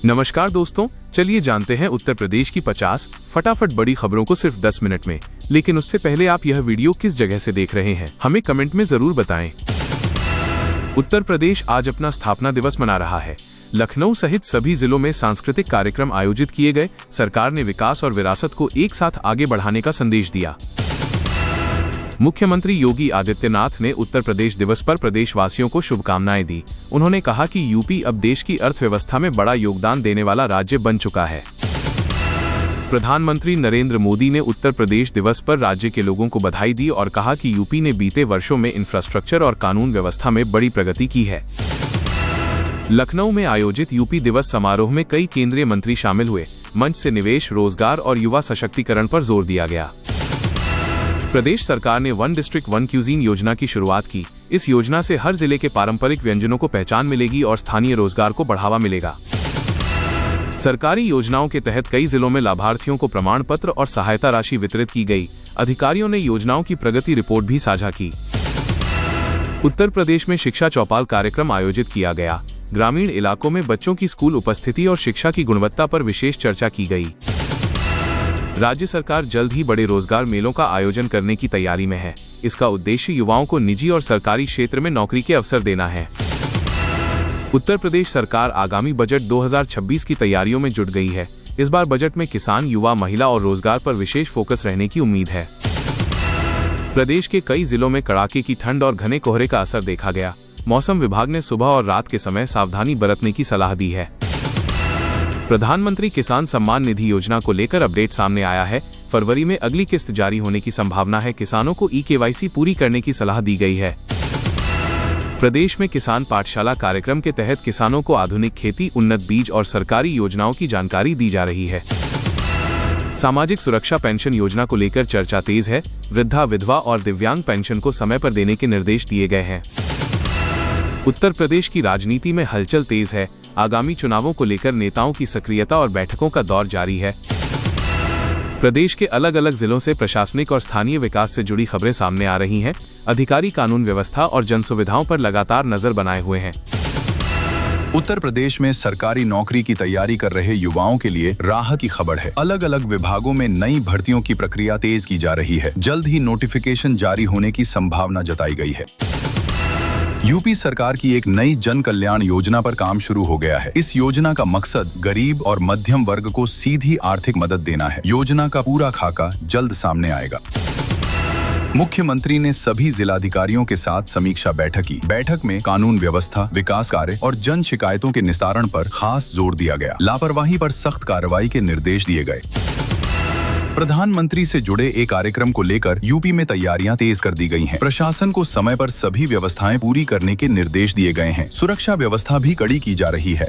नमस्कार दोस्तों, चलिए जानते हैं उत्तर प्रदेश की 50 फटाफट बड़ी खबरों को सिर्फ 10 मिनट में। लेकिन उससे पहले आप यह वीडियो किस जगह से देख रहे हैं हमें कमेंट में जरूर बताएं। उत्तर प्रदेश आज अपना स्थापना दिवस मना रहा है। लखनऊ सहित सभी जिलों में सांस्कृतिक कार्यक्रम आयोजित किए गए। सरकार ने विकास और विरासत को एक साथ आगे बढ़ाने का संदेश दिया। मुख्यमंत्री योगी आदित्यनाथ ने उत्तर प्रदेश दिवस पर प्रदेशवासियों को शुभकामनाएं दी। उन्होंने कहा कि यूपी अब देश की अर्थव्यवस्था में बड़ा योगदान देने वाला राज्य बन चुका है। प्रधानमंत्री नरेंद्र मोदी ने उत्तर प्रदेश दिवस पर राज्य के लोगों को बधाई दी और कहा कि यूपी ने बीते वर्षों में इंफ्रास्ट्रक्चर और कानून व्यवस्था में बड़ी प्रगति की है। लखनऊ में आयोजित यूपी दिवस समारोह में कई केंद्रीय मंत्री शामिल हुए। मंच से निवेश, रोजगार और युवा सशक्तिकरण पर जोर दिया गया। प्रदेश सरकार ने वन डिस्ट्रिक्ट वन क्यूजीन योजना की शुरुआत की। इस योजना से हर जिले के पारंपरिक व्यंजनों को पहचान मिलेगी और स्थानीय रोजगार को बढ़ावा मिलेगा। सरकारी योजनाओं के तहत कई जिलों में लाभार्थियों को प्रमाण पत्र और सहायता राशि वितरित की गई। अधिकारियों ने योजनाओं की प्रगति रिपोर्ट भी साझा की। उत्तर प्रदेश में शिक्षा चौपाल कार्यक्रम आयोजित किया गया। ग्रामीण इलाकों में बच्चों की स्कूल उपस्थिति और शिक्षा की गुणवत्ता पर विशेष चर्चा की गई। राज्य सरकार जल्द ही बड़े रोजगार मेलों का आयोजन करने की तैयारी में है। इसका उद्देश्य युवाओं को निजी और सरकारी क्षेत्र में नौकरी के अवसर देना है। उत्तर प्रदेश सरकार आगामी बजट 2026 की तैयारियों में जुट गई है। इस बार बजट में किसान, युवा, महिला और रोजगार पर विशेष फोकस रहने की उम्मीद है। प्रदेश के कई जिलों में कड़ाके की ठंड और घने कोहरे का असर देखा गया। मौसम विभाग ने सुबह और रात के समय सावधानी बरतने की सलाह दी है। प्रधानमंत्री किसान सम्मान निधि योजना को लेकर अपडेट सामने आया है। फरवरी में अगली किस्त जारी होने की संभावना है। किसानों को ई-केवाईसी पूरी करने की सलाह दी गई है। प्रदेश में किसान पाठशाला कार्यक्रम के तहत किसानों को आधुनिक खेती, उन्नत बीज और सरकारी योजनाओं की जानकारी दी जा रही है। सामाजिक सुरक्षा पेंशन योजना को लेकर चर्चा तेज है। वृद्धा, विधवा और दिव्यांग पेंशन को समय पर देने के निर्देश दिए गए हैं। उत्तर प्रदेश की राजनीति में हलचल तेज है। आगामी चुनावों को लेकर नेताओं की सक्रियता और बैठकों का दौर जारी है। प्रदेश के अलग अलग जिलों से प्रशासनिक और स्थानीय विकास से जुड़ी खबरें सामने आ रही हैं। अधिकारी कानून व्यवस्था और जन सुविधाओं पर लगातार नजर बनाए हुए हैं। उत्तर प्रदेश में सरकारी नौकरी की तैयारी कर रहे युवाओं के लिए राहत की खबर है। अलग अलग विभागों में नई भर्तियों की प्रक्रिया तेज की जा रही है। जल्द ही नोटिफिकेशन जारी होने की संभावना जताई गई है। यूपी सरकार की एक नई जन कल्याण योजना पर काम शुरू हो गया है। इस योजना का मकसद गरीब और मध्यम वर्ग को सीधी आर्थिक मदद देना है। योजना का पूरा खाका जल्द सामने आएगा। मुख्यमंत्री ने सभी जिलाधिकारियों के साथ समीक्षा बैठक की। बैठक में कानून व्यवस्था, विकास कार्य और जन शिकायतों के निस्तारण पर खास जोर दिया गया। लापरवाही पर सख्त कार्रवाई के निर्देश दिए गए। प्रधानमंत्री से जुड़े एक कार्यक्रम को लेकर यूपी में तैयारियां तेज कर दी गई हैं। प्रशासन को समय पर सभी व्यवस्थाएं पूरी करने के निर्देश दिए गए हैं। सुरक्षा व्यवस्था भी कड़ी की जा रही है।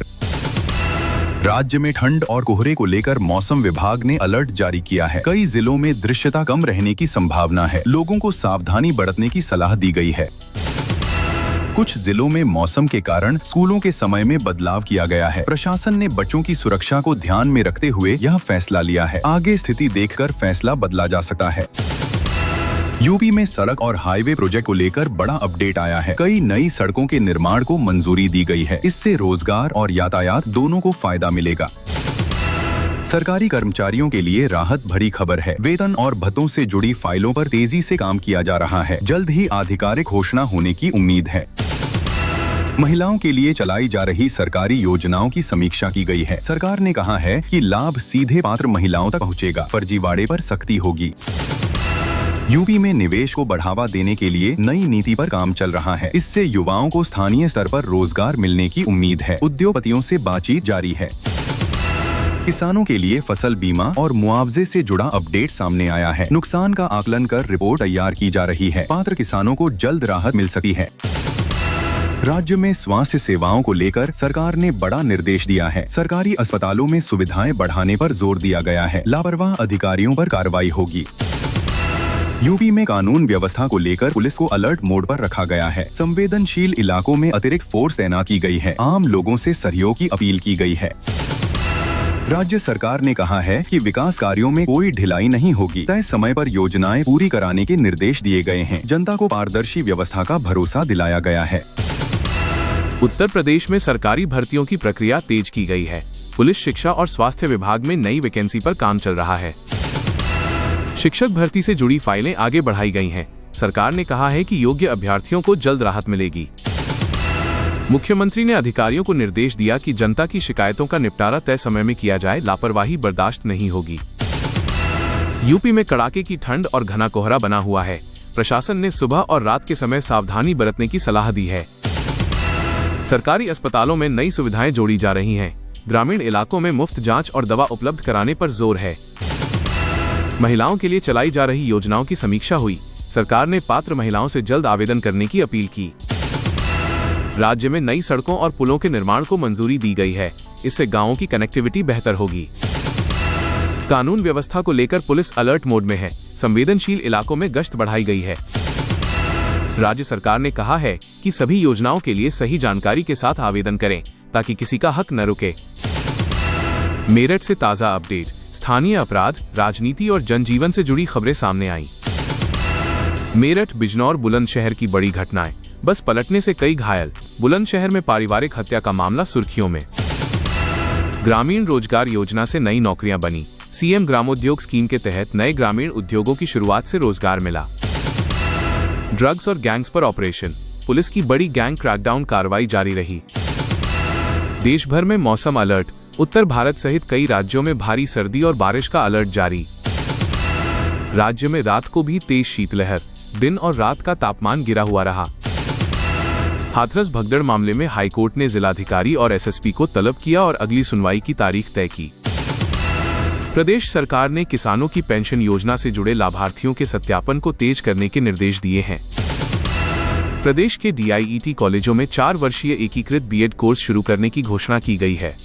राज्य में ठंड और कोहरे को लेकर मौसम विभाग ने अलर्ट जारी किया है। कई जिलों में दृश्यता कम रहने की संभावना है। लोगों को सावधानी बरतने की सलाह दी गई है। कुछ जिलों में मौसम के कारण स्कूलों के समय में बदलाव किया गया है। प्रशासन ने बच्चों की सुरक्षा को ध्यान में रखते हुए यह फैसला लिया है। आगे स्थिति देखकर फैसला बदला जा सकता है। यूपी में सड़क और हाईवे प्रोजेक्ट को लेकर बड़ा अपडेट आया है। कई नई सड़कों के निर्माण को मंजूरी दी गई है। इससे रोजगार और यातायात दोनों को फायदा मिलेगा। सरकारी कर्मचारियों के लिए राहत भरी खबर है। वेतन और भत्तों से जुड़ी फाइलों पर तेजी से काम किया जा रहा है। जल्द ही आधिकारिक घोषणा होने की उम्मीद है। महिलाओं के लिए चलाई जा रही सरकारी योजनाओं की समीक्षा की गई है। सरकार ने कहा है कि लाभ सीधे पात्र महिलाओं तक पहुंचेगा। फर्जीवाड़े पर सख्ती होगी। यूपी में निवेश को बढ़ावा देने के लिए नई नीति पर काम चल रहा है। इससे युवाओं को स्थानीय स्तर पर रोजगार मिलने की उम्मीद है। उद्योगपतियों से बातचीत जारी है। किसानों के लिए फसल बीमा और मुआवजे से जुड़ा अपडेट सामने आया है। नुकसान का आकलन कर रिपोर्ट तैयार की जा रही है। पात्र किसानों को जल्द राहत मिल सकती है। राज्य में स्वास्थ्य सेवाओं को लेकर सरकार ने बड़ा निर्देश दिया है। सरकारी अस्पतालों में सुविधाएं बढ़ाने पर जोर दिया गया है। लापरवाह अधिकारियों पर कार्रवाई होगी। यूपी में कानून व्यवस्था को लेकर पुलिस को अलर्ट मोड पर रखा गया है। संवेदनशील इलाकों में अतिरिक्त फोर्स तैनात की गई है। आम लोगों से सहयोग की अपील की गई है। राज्य सरकार ने कहा है कि विकास कार्यों में कोई ढिलाई नहीं होगी। तय समय पर योजनाएं पूरी कराने के निर्देश दिए गए हैं। जनता को पारदर्शी व्यवस्था का भरोसा दिलाया गया है। उत्तर प्रदेश में सरकारी भर्तियों की प्रक्रिया तेज की गई है। पुलिस, शिक्षा और स्वास्थ्य विभाग में नई वैकेंसी पर काम चल रहा है। शिक्षक भर्ती से जुड़ी फाइलें आगे बढ़ाई गई हैं। सरकार ने कहा है कि योग्य अभ्यर्थियों को जल्द राहत मिलेगी। मुख्यमंत्री ने अधिकारियों को निर्देश दिया कि जनता की शिकायतों का निपटारा तय समय में किया जाए, लापरवाही बर्दाश्त नहीं होगी। यूपी में कड़ाके की ठंड और घना कोहरा बना हुआ है। प्रशासन ने सुबह और रात के समय सावधानी बरतने की सलाह दी है। सरकारी अस्पतालों में नई सुविधाएं जोड़ी जा रही हैं। ग्रामीण इलाकों में मुफ्त जांच और दवा उपलब्ध कराने पर जोर है। महिलाओं के लिए चलाई जा रही योजनाओं की समीक्षा हुई। सरकार ने पात्र महिलाओं से जल्द आवेदन करने की अपील की। राज्य में नई सड़कों और पुलों के निर्माण को मंजूरी दी गई है। इससे गांवों की कनेक्टिविटी बेहतर होगी। कानून व्यवस्था को लेकर पुलिस अलर्ट मोड में है। संवेदनशील इलाकों में गश्त बढ़ाई गई है। राज्य सरकार ने कहा है कि सभी योजनाओं के लिए सही जानकारी के साथ आवेदन करें ताकि किसी का हक न रुके। मेरठ से ताजा अपडेट। स्थानीय अपराध, राजनीति और जनजीवन से जुड़ी खबरें सामने आई। मेरठ, बिजनौर, बुलंदशहर की बड़ी घटनाएं। बस पलटने से कई घायल। बुलंदशहर में पारिवारिक हत्या का मामला सुर्खियों में। ग्रामीण रोजगार योजना से नई नौकरियां बनी। सीएम ग्रामोद्योग स्कीम के तहत नए ग्रामीण उद्योगों की शुरुआत से रोजगार मिला। ड्रग्स और गैंग्स पर ऑपरेशन। पुलिस की बड़ी गैंग क्रैकडाउन कार्रवाई जारी रही। देश भर में मौसम अलर्ट। उत्तर भारत सहित कई राज्यों में भारी सर्दी और बारिश का अलर्ट जारी। राज्य में रात को भी तेज शीतलहर। दिन और रात का तापमान गिरा हुआ रहा। हाथरस भगदड़ मामले में हाईकोर्ट ने जिलाधिकारी और एसएसपी को तलब किया और अगली सुनवाई की तारीख तय की। प्रदेश सरकार ने किसानों की पेंशन योजना से जुड़े लाभार्थियों के सत्यापन को तेज करने के निर्देश दिए हैं। प्रदेश के डीआईईटी कॉलेजों में 4 वर्षीय एकीकृत बीएड कोर्स शुरू करने की घोषणा की गई है।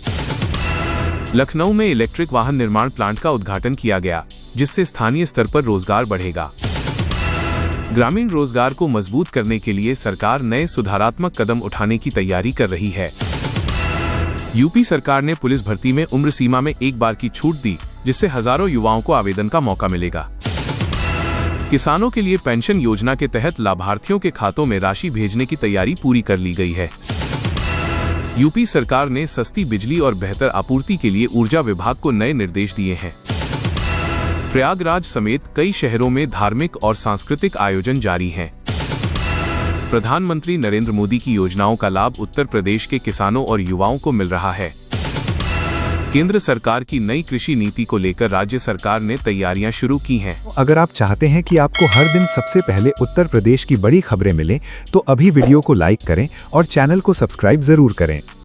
लखनऊ में इलेक्ट्रिक वाहन निर्माण प्लांट का उद्घाटन किया गया, जिससे स्थानीय स्तर पर रोजगार बढ़ेगा। ग्रामीण रोजगार को मजबूत करने के लिए सरकार नए सुधारात्मक कदम उठाने की तैयारी कर रही है। यूपी सरकार ने पुलिस भर्ती में उम्र सीमा में एक बार की छूट दी, जिससे हजारों युवाओं को आवेदन का मौका मिलेगा। किसानों के लिए पेंशन योजना के तहत लाभार्थियों के खातों में राशि भेजने की तैयारी पूरी कर ली गई है। यूपी सरकार ने सस्ती बिजली और बेहतर आपूर्ति के लिए ऊर्जा विभाग को नए निर्देश दिए हैं। प्रयागराज समेत कई शहरों में धार्मिक और सांस्कृतिक आयोजन जारी हैं। प्रधानमंत्री नरेंद्र मोदी की योजनाओं का लाभ उत्तर प्रदेश के किसानों और युवाओं को मिल रहा है। केंद्र सरकार की नई कृषि नीति को लेकर राज्य सरकार ने तैयारियां शुरू की हैं। अगर आप चाहते हैं कि आपको हर दिन सबसे पहले उत्तर प्रदेश की बड़ी खबरें मिलें, तो अभी वीडियो को लाइक करें और चैनल को सब्सक्राइब जरूर करें।